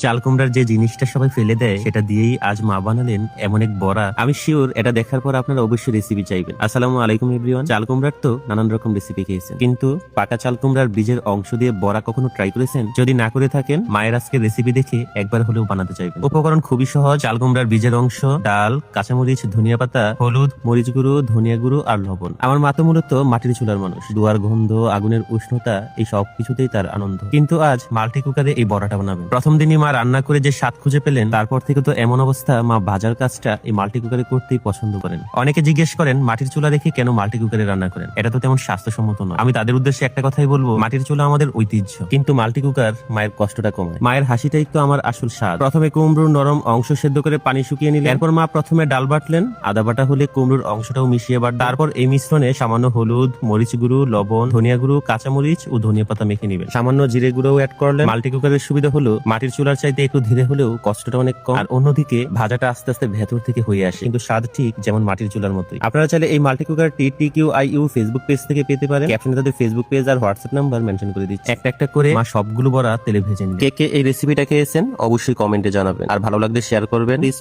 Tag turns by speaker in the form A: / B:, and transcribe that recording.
A: চাল কুমড়ার যে জিনিসটা সবাই ফেলে দেয় সেটা দিয়েই আজ মা বানালেন এমন এক বড়া। আমি শিওর এটা দেখার পর আপনারা অবশ্যই রেসিপি চাইবেন। আসসালামু আলাইকুম এভরিওয়ান। চাল কুমড়ার তো নানান রকম রেসিপি খেয়েছেন, কিন্তু পাকা চাল কুমড়ার বীজের অংশ দিয়ে বড়া কখনো ট্রাই করেছেন? যদি না করে থাকেন, মায়ের আজকে রেসিপি দেখে একবার হলেও বানাতে চাইবেন। উপকরণ খুবই সহজ। চাল কুমড়ার বীজের অংশ, ডাল, কাঁচামরিচ, ধনিয়া পাতা, হলুদ, মরিচ গুঁড়ো, ধনিয়া গুঁড়ো আর লবণ। আমার মা তো মূলত মাটির চুলার মানুষ। দুয়ার গন্ধ, আগুনের উষ্ণতা, এই সব কিছুতেই তার আনন্দ। কিন্তু আজ মাল্টি কুকারে এই বড়াটা বানাবেন। প্রথম দিনই মা রান্না করে যে স্বাদ খুঁজে পেলেন, তারপর থেকে তো এমন অবস্থা, মা ভাজার কাজটা এই মাল্টি কুকারে করতেই পছন্দ করেন। অনেকে জিজ্ঞেস করেন মাটির চুলা রেখে কেন মাল্টি কুকারে রান্না করেন, এটা তো তেমন স্বাস্থ্যসম্মত নয়। আমি তাদের উদ্দেশ্যে একটা কথাই বলবো, মাটির চুলা আমাদের ঐতিহ্য, কিন্তু মাল্টি কুকার মায়ের কষ্টটা কমায়। মায়ের হাসিটাই তো আমার আসল স্বাদ। প্রথমে কুমড়োর নরম অংশ সেদ্ধ করে পানি শুকিয়ে নিলেন। এরপর মা প্রথমে ডাল বাটলেন। আদা বাটা হলে কুমড়োর অংশটাও মিশিয়ে বাট, তারপর এই মিশ্রণে সামান্য হলুদ, মরিচ গুঁড়ো, লবণ, ধনিয়া গুঁড়ো, কাঁচামরিচ ও ধনিয়া পাতা মেখে নিবেন। সামান্য জিরে গুঁড়ো অ্যাড করলেন। মাল্টি কুকারের সুবিধা হলো মাটির চুলার চাইতে একটু ধীরে হলেও কষ্টটা অনেক কম, আর অন্যদিকে ভাজাটা আস্তে আস্তে ভেতর থেকে হয়ে আসে, কিন্তু স্বাদ ঠিক যেমন মাটির চুলার মতোই। আপনারা চাইলে এই মাল্টি কুকারটি TQIU ফেসবুক পেজ থেকে পেতে পারেন। ক্যাপশনে তাদের ফেসবুক পেজ আর হোয়াটসঅ্যাপ নাম্বার মেনশন করে দিচ্ছি। একটা একটা করে মা সবগুলো বড়া তেলে ভেজে নিন। কে কে এই রেসিপিটা খেয়েছেন অবশ্যই কমেন্টে জানাবেন, আর ভালো লাগলে শেয়ার করবেন। প্লিজ